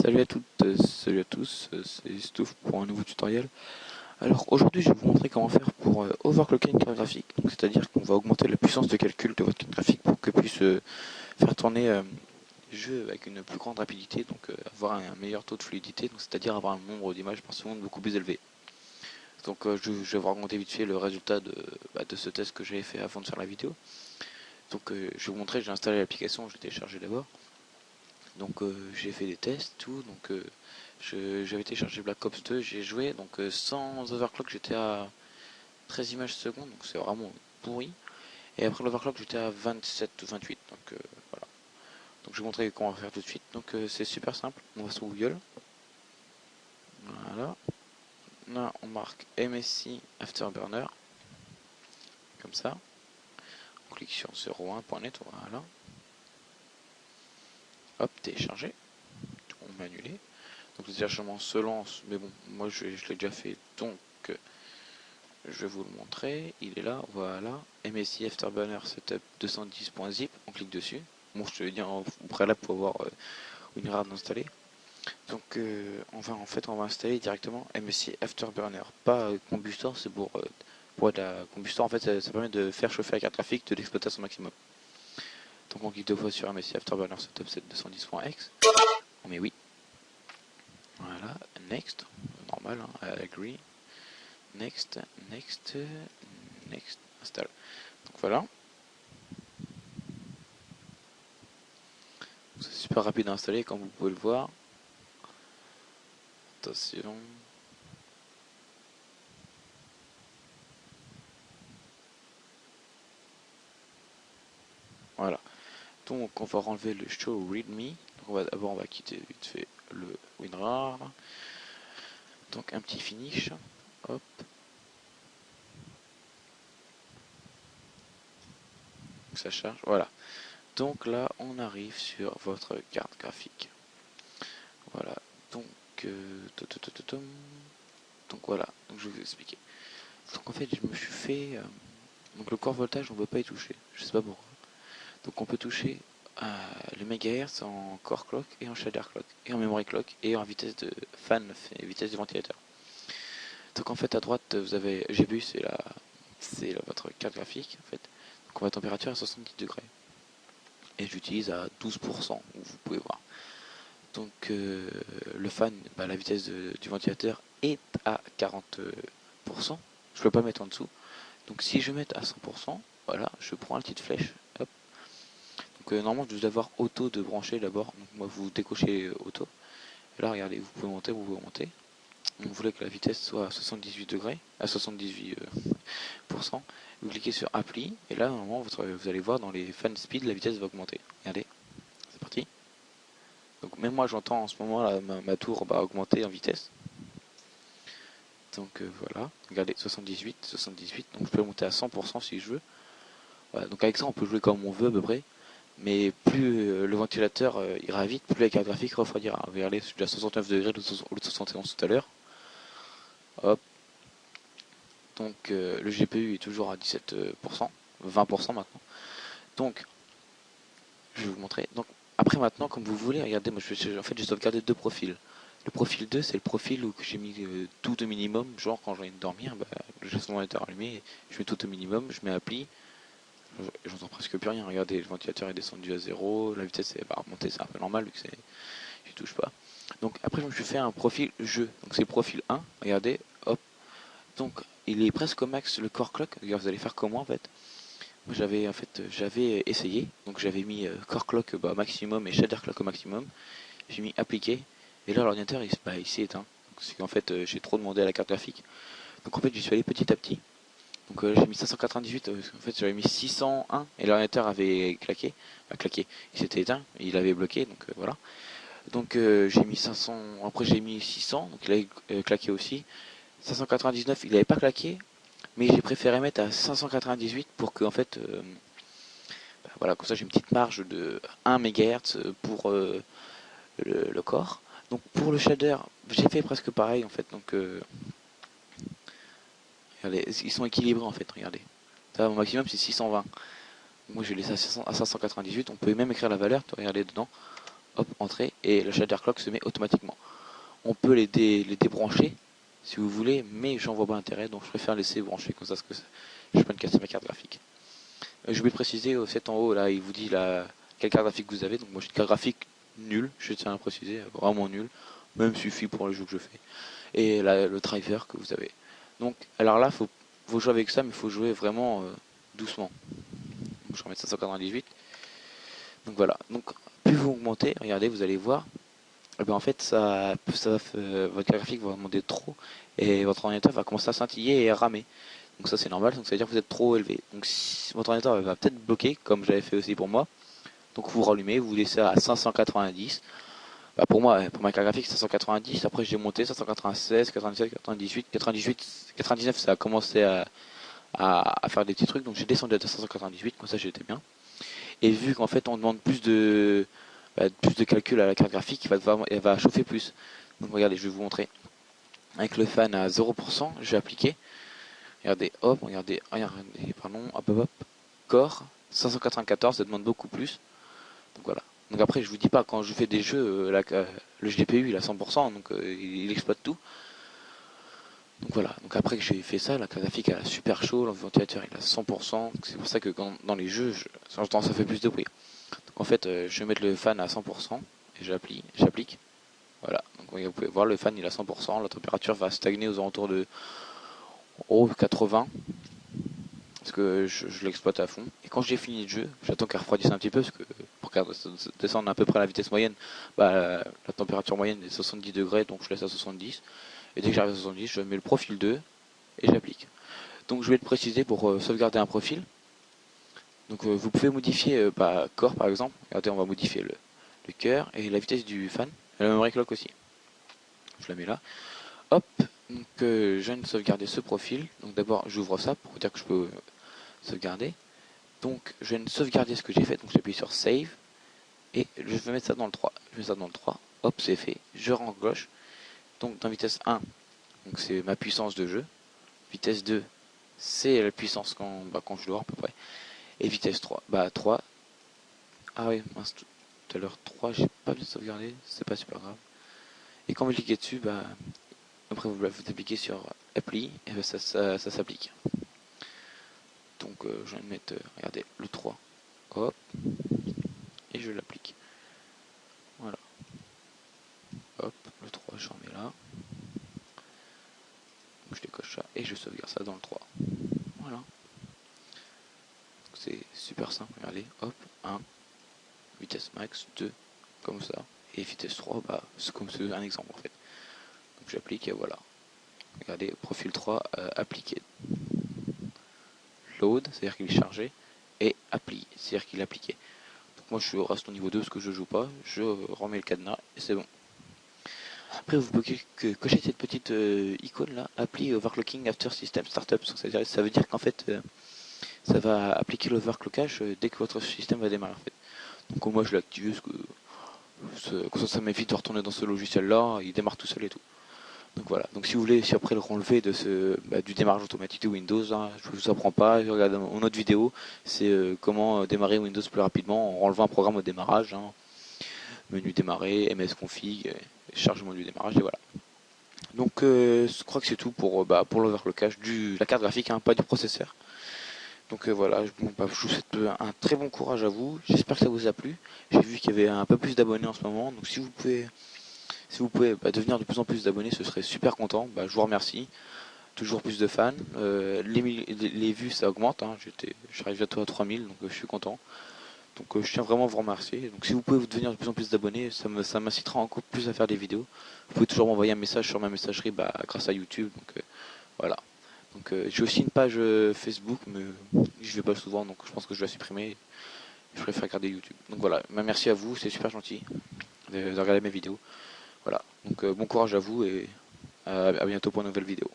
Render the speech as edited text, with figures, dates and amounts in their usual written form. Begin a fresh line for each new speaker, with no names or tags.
Salut à toutes, salut à tous, c'est Stouff pour un nouveau tutoriel. Alors aujourd'hui je vais vous montrer comment faire pour overclocker une carte graphique. C'est-à-dire qu'on va augmenter la puissance de calcul de votre carte graphique pour qu'elle puisse faire tourner le jeu avec une plus grande rapidité, donc avoir un meilleur taux de fluidité, c'est-à-dire avoir un nombre d'images par seconde beaucoup plus élevé. Donc je vais vous raconter vite fait le résultat de ce test que j'avais fait avant de faire la vidéo. Donc je vais vous montrer, j'ai installé l'application, je l'ai téléchargé d'abord. Donc j'ai fait des tests, tout, donc j'avais téléchargé Black Ops 2, j'ai joué, donc sans overclock j'étais à 13 images secondes, donc c'est vraiment pourri. Et après l'overclock j'étais à 27 ou 28, donc voilà. Donc je vais vous montrer comment on va faire tout de suite. Donc c'est super simple, on va sur Google. Voilà. Là on marque MSI Afterburner, comme ça. On clique sur 01.net, voilà. Hop, télécharger. On met annuler. Donc le téléchargement se lance, mais bon, moi je l'ai déjà fait, donc je vais vous le montrer. Il est là, voilà. MSI Afterburner Setup 210.zip, on clique dessus. Bon, je te vais dire au préalable pour avoir une rare d'installer. Donc on va installer directement MSI Afterburner, pas Combustor, c'est pour la Combustor, en fait ça permet de faire chauffer la carte graphique, de l'exploiter à son maximum. Donc on clique deux fois sur MSI Afterburner Setup 210.x, on met oui. Voilà, next, normal, hein, agree, next, next, next, installe. Donc voilà. C'est super rapide à installer comme vous pouvez le voir. Attention. Voilà. Donc on va enlever le show readme. D'abord on va quitter vite fait le WinRAR. Donc un petit finish. Hop. Ça charge. Voilà. Donc là on arrive sur votre carte graphique. Voilà. Donc donc voilà. Donc je vais vous expliquer. Donc en fait je me suis fait donc le core voltage on ne peut pas y toucher. Je sais pas pourquoi. Donc on peut toucher le mégahertz en core clock et en shader clock et en memory clock et en vitesse de fan et vitesse du ventilateur. Donc en fait à droite vous avez GPU, c'est votre carte graphique en fait. Donc ma température est à 70 degrés et j'utilise à 12%, vous pouvez voir. Donc le fan, la vitesse du ventilateur est à 40%. Je peux pas mettre en dessous. Donc si je mets à 100%, voilà, je prends la petite flèche. Hop. Donc normalement je dois avoir auto de brancher d'abord. Donc moi vous décochez auto. Et là regardez, vous pouvez monter, vous pouvez monter. Donc, vous voulez que la vitesse soit à 78 degrés, à 78%. Vous cliquez sur appli et là normalement vous allez voir dans les fan speed la vitesse va augmenter. Regardez, c'est parti. Donc même moi j'entends en ce moment là, ma tour va augmenter en vitesse. Donc voilà, regardez 78, 78. Donc je peux monter à 100% si je veux. Voilà, donc avec ça on peut jouer comme on veut à peu près. Mais plus le ventilateur ira vite, plus la carte graphique refroidira. Regardez, je suis déjà à 69 degrés au lieu de 71 tout à l'heure. Hop. Donc le GPU est toujours à 17%, 20% maintenant. Donc, je vais vous montrer. Donc après maintenant, comme vous voulez, regardez, moi en fait j'ai sauvegardé deux profils. Le profil 2, c'est le profil où j'ai mis tout au minimum, genre quand j'ai envie de dormir, je laisse mon ventilateur allumé, je mets tout au minimum, je mets appli, j'entends presque plus rien. Regardez, le ventilateur est descendu à 0, la vitesse va remonter, c'est un peu normal vu que je touche pas. Donc après je me suis fait un profil jeu, donc c'est le profil 1, regardez, hop, donc il est presque au max le core clock, regarde, vous allez faire comme moi en fait. Moi j'avais essayé, donc j'avais mis core clock maximum et shader clock au maximum, j'ai mis appliqué, et là l'ordinateur il s'est éteint. C'est qu'en fait j'ai trop demandé à la carte graphique. Donc en fait j'y suis allé petit à petit. Donc j'ai mis 598, en fait j'avais mis 601 et l'ordinateur avait claqué, il s'était éteint, il avait bloqué, donc voilà. Donc j'ai mis 500, après j'ai mis 600, donc il avait claqué aussi. 599 il n'avait pas claqué, mais j'ai préféré mettre à 598 pour que en fait voilà, comme ça j'ai une petite marge de 1 MHz pour le corps. Donc pour le shader j'ai fait presque pareil en fait, donc regardez, ils sont équilibrés en fait, regardez. Ça, mon maximum c'est 620. Moi j'ai laissé à 598, on peut même écrire la valeur, regardez dedans. hop, entrée, et le shader clock se met automatiquement. On peut les débrancher si vous voulez, mais j'en vois pas intérêt, donc je préfère laisser brancher comme ça, parce que je peux pas me casser ma carte graphique. Je vais le préciser, c'est en haut, là, il vous dit quelle carte graphique vous avez. Donc moi j'ai une carte graphique nulle, je tiens à préciser, vraiment nulle, même suffit pour le jeu que je fais. Et là, le driver que vous avez. Donc, alors là, faut jouer avec ça, mais il faut jouer vraiment doucement. Donc, je vais remettre 598. Donc voilà. Donc, plus vous augmentez, regardez, vous allez voir. Et bien en fait, votre carte graphique va demander trop, et votre ordinateur va commencer à scintiller et à ramer. Donc ça c'est normal, donc ça veut dire que vous êtes trop élevé. Donc si votre ordinateur va peut-être bloquer, comme j'avais fait aussi pour moi, donc vous rallumez, vous laissez à 590. Bah pour moi, pour ma carte graphique 590, après j'ai monté 596, 97, 98, 99 ça a commencé à faire des petits trucs, donc j'ai descendu à 598, comme ça j'étais bien. Et vu qu'en fait on demande plus de calcul à la carte graphique, elle va chauffer plus. Donc regardez, je vais vous montrer. Avec le fan à 0%, je vais appliquer. Regardez, hop, regardez, pardon, hop, Core 594, ça demande beaucoup plus. Donc voilà. Donc après, je vous dis pas, quand je fais des jeux, le GPU il a 100%, donc il exploite tout. Donc voilà. Donc après que j'ai fait ça, la carte graphique elle a super chaud, le ventilateur il a 100%. C'est pour ça que dans les jeux, ça fait plus de bruit. Donc en fait, je vais mettre le fan à 100% et j'applique. Voilà. Donc vous pouvez voir, le fan il a 100%, la température va stagner aux alentours de 80. Parce que je l'exploite à fond. Et quand j'ai fini le jeu, j'attends qu'elle refroidisse un petit peu, parce que pour qu'elle descende à peu près à la vitesse moyenne, la température moyenne est 70 degrés, donc je laisse à 70. Et dès que j'arrive à 70, je mets le profil 2 et j'applique. Donc je vais le préciser pour sauvegarder un profil. Donc vous pouvez modifier Core par exemple. Regardez, on va modifier le cœur et la vitesse du fan. Et la memory clock aussi. Je la mets là. Hop, donc je viens de sauvegarder ce profil. Donc d'abord j'ouvre ça pour dire que je peux sauvegarder. Donc je viens de sauvegarder ce que j'ai fait, donc j'appuie sur Save, et je vais mettre ça dans le 3. Je mets ça dans le 3, hop c'est fait, je rends gauche. Donc dans vitesse 1, donc c'est ma puissance de jeu. Vitesse 2, c'est la puissance quand je dors à peu près. Et vitesse 3, 3. Ah oui, mince, tout à l'heure 3, j'ai pas bien sauvegardé, c'est pas super grave. Et quand vous cliquez dessus, après vous appliquez sur Apply, et ça s'applique. Donc je viens de mettre, regardez, le 3, hop, et je l'applique. Voilà. Hop, le 3, je remets là. Donc je décoche ça et je sauvegarde ça dans le 3. Voilà. C'est super simple, regardez. Hop, 1, vitesse max, 2, comme ça. Et vitesse 3, c'est comme un exemple en fait. Donc j'applique et voilà. Regardez, profil 3, appliqué. Load, c'est-à-dire qu'il est chargé. Et appli, c'est-à-dire qu'il est appliqué. Donc moi je reste au niveau 2 parce que je joue pas. Je remets le cadenas et c'est bon. Après, vous pouvez cocher cette petite icône là, Apply Overclocking After System Startup. Ça veut dire qu'en fait, ça va appliquer l'overclockage dès que votre système va démarrer. En fait. Donc moi, je l'ai activé parce que comme ça m'évite de retourner dans ce logiciel là, il démarre tout seul et tout. Donc voilà. Donc si vous voulez, si après le relever du démarrage automatique de Windows, hein, je ne vous apprends pas. Regardez mon autre vidéo, c'est comment démarrer Windows plus rapidement en relevant un programme au démarrage. Hein. Menu démarrer, msconfig, chargement du démarrage et voilà. Donc je crois que c'est tout pour l'overclockage de la carte graphique, hein, pas du processeur. Donc voilà, je vous souhaite un très bon courage à vous. J'espère que ça vous a plu. J'ai vu qu'il y avait un peu plus d'abonnés en ce moment, donc si vous pouvez devenir de plus en plus d'abonnés, ce serait super content. Je vous remercie. Toujours plus de fans. Les vues ça augmente. Hein. J'arrive bientôt à 3000, donc je suis content. Donc je tiens vraiment à vous remercier. Donc si vous pouvez devenir de plus en plus d'abonnés, ça m'incitera encore plus à faire des vidéos. Vous pouvez toujours m'envoyer un message sur ma messagerie grâce à YouTube. Donc voilà. Donc j'ai aussi une page Facebook, mais je vais pas souvent, donc je pense que je vais la supprimer. Je préfère regarder YouTube. Donc voilà, merci à vous, c'est super gentil de regarder mes vidéos. Voilà. Donc bon courage à vous et à bientôt pour une nouvelle vidéo.